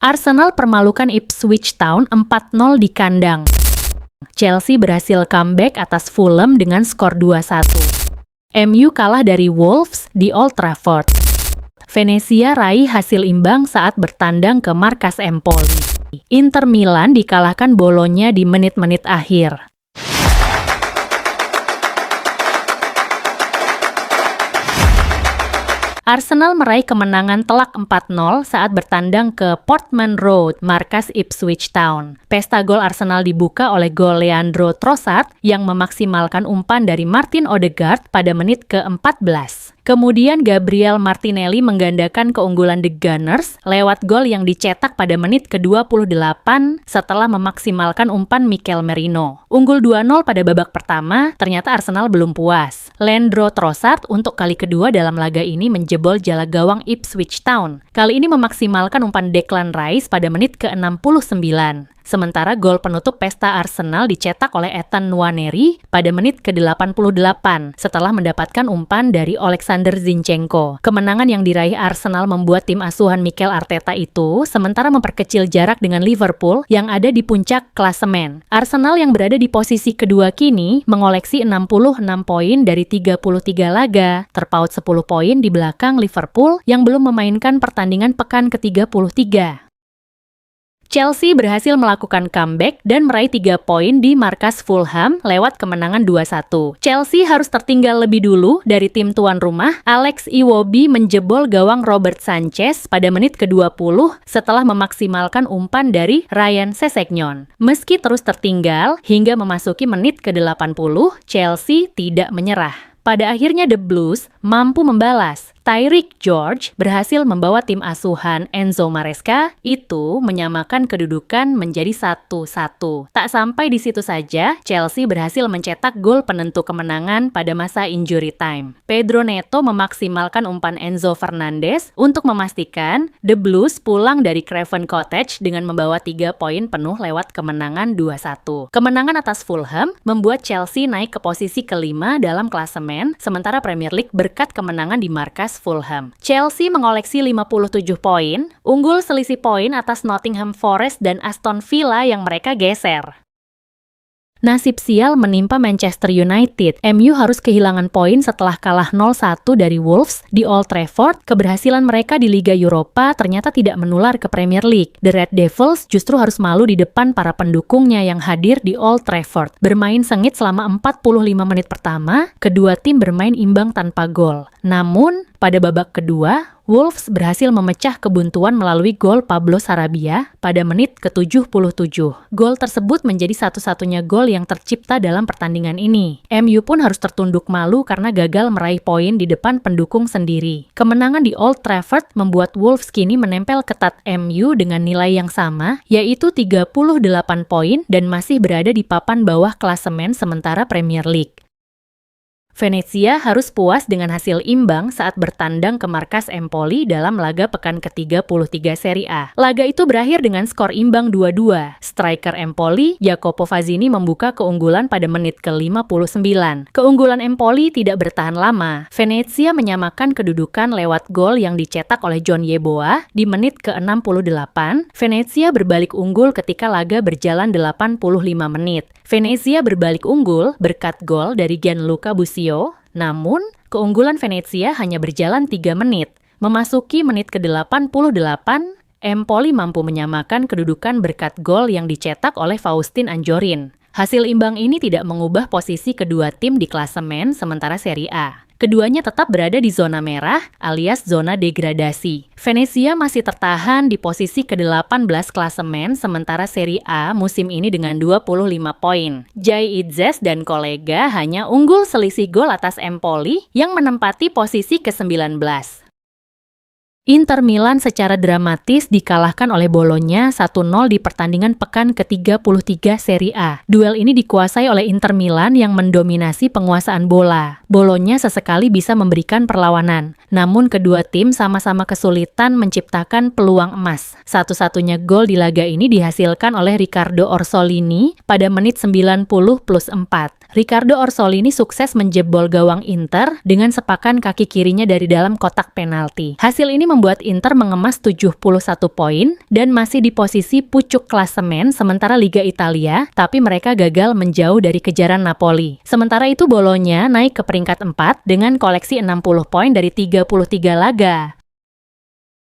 Arsenal permalukan Ipswich Town 4-0 di kandang. Chelsea berhasil comeback atas Fulham dengan skor 2-1. MU kalah dari Wolves di Old Trafford. Venezia raih hasil imbang saat bertandang ke markas Empoli. Inter Milan dikalahkan Bologna di menit-menit akhir. Arsenal meraih kemenangan telak 4-0 saat bertandang ke Portman Road, markas Ipswich Town. Pesta gol Arsenal dibuka oleh gol Leandro Trossard yang memaksimalkan umpan dari Martin Odegaard pada menit ke-14. Kemudian Gabriel Martinelli menggandakan keunggulan The Gunners lewat gol yang dicetak pada menit ke-28 setelah memaksimalkan umpan Mikel Merino. Unggul 2-0 pada babak pertama, ternyata Arsenal belum puas. Leandro Trossard untuk kali kedua dalam laga ini menjebol jala gawang Ipswich Town. Kali ini memaksimalkan umpan Declan Rice pada menit ke-69. Sementara gol penutup pesta Arsenal dicetak oleh Ethan Nwaneri pada menit ke-88 setelah mendapatkan umpan dari Alexander Zinchenko. Kemenangan yang diraih Arsenal membuat tim asuhan Mikel Arteta itu sementara memperkecil jarak dengan Liverpool yang ada di puncak klasemen. Arsenal yang berada di posisi kedua kini mengoleksi 66 poin dari 33 laga, terpaut 10 poin di belakang Liverpool yang belum memainkan pertandingan pekan ke-33. Chelsea berhasil melakukan comeback dan meraih 3 poin di markas Fulham lewat kemenangan 2-1. Chelsea harus tertinggal lebih dulu dari tim tuan rumah. Alex Iwobi menjebol gawang Robert Sanchez pada menit ke-20 setelah memaksimalkan umpan dari Ryan Sessegnon. Meski terus tertinggal, hingga memasuki menit ke-80, Chelsea tidak menyerah. Pada akhirnya The Blues mampu membalas. Tyreek George berhasil membawa tim asuhan Enzo Maresca itu menyamakan kedudukan menjadi 1-1. Tak sampai di situ saja, Chelsea berhasil mencetak gol penentu kemenangan pada masa injury time. Pedro Neto memaksimalkan umpan Enzo Fernandez untuk memastikan The Blues pulang dari Craven Cottage dengan membawa 3 poin penuh lewat kemenangan 2-1. Kemenangan atas Fulham membuat Chelsea naik ke posisi kelima dalam klasemen, sementara Premier League berkat kemenangan di markas Fulham. Chelsea mengoleksi 57 poin, unggul selisih poin atas Nottingham Forest dan Aston Villa yang mereka geser. Nasib sial menimpa Manchester United. MU harus kehilangan poin setelah kalah 0-1 dari Wolves di Old Trafford. Keberhasilan mereka di Liga Eropa ternyata tidak menular ke Premier League. The Red Devils justru harus malu di depan para pendukungnya yang hadir di Old Trafford. Bermain sengit selama 45 menit pertama, kedua tim bermain imbang tanpa gol. Namun, pada babak kedua, Wolves berhasil memecah kebuntuan melalui gol Pablo Sarabia pada menit ke-77. Gol tersebut menjadi satu-satunya gol yang tercipta dalam pertandingan ini. MU pun harus tertunduk malu karena gagal meraih poin di depan pendukung sendiri. Kemenangan di Old Trafford membuat Wolves kini menempel ketat MU dengan nilai yang sama, yaitu 38 poin dan masih berada di papan bawah klasemen sementara Premier League. Venezia harus puas dengan hasil imbang saat bertandang ke markas Empoli dalam laga pekan ke-33 Serie A. Laga itu berakhir dengan skor imbang 2-2. Striker Empoli, Jacopo Fazzini membuka keunggulan pada menit ke-59. Keunggulan Empoli tidak bertahan lama. Venezia menyamakan kedudukan lewat gol yang dicetak oleh John Yeboah di menit ke-68. Venezia berbalik unggul ketika laga berjalan 85 menit. Venezia berbalik unggul berkat gol dari Gianluca Busio, namun keunggulan Venezia hanya berjalan 3 menit. Memasuki menit ke-88, Empoli mampu menyamakan kedudukan berkat gol yang dicetak oleh Faustin Anjorin. Hasil imbang ini tidak mengubah posisi kedua tim di klasemen sementara Serie A. Keduanya tetap berada di zona merah alias zona degradasi. Venezia masih tertahan di posisi ke-18 klasemen sementara Serie A musim ini dengan 25 poin. Jai Itzes dan kolega hanya unggul selisih gol atas Empoli yang menempati posisi ke-19. Inter Milan secara dramatis dikalahkan oleh Bologna 1-0 di pertandingan pekan ke-33 Serie A. Duel ini dikuasai oleh Inter Milan yang mendominasi penguasaan bola. Bologna sesekali bisa memberikan perlawanan, namun kedua tim sama-sama kesulitan menciptakan peluang emas. Satu-satunya gol di laga ini dihasilkan oleh Riccardo Orsolini pada menit 90+4. Riccardo Orsolini sukses menjebol gawang Inter dengan sepakan kaki kirinya dari dalam kotak penalti. Hasil ini membuat Inter mengemas 71 poin dan masih di posisi pucuk klasemen sementara Liga Italia, tapi mereka gagal menjauh dari kejaran Napoli. Sementara itu Bologna naik ke peringkat 4 dengan koleksi 60 poin dari 33 laga.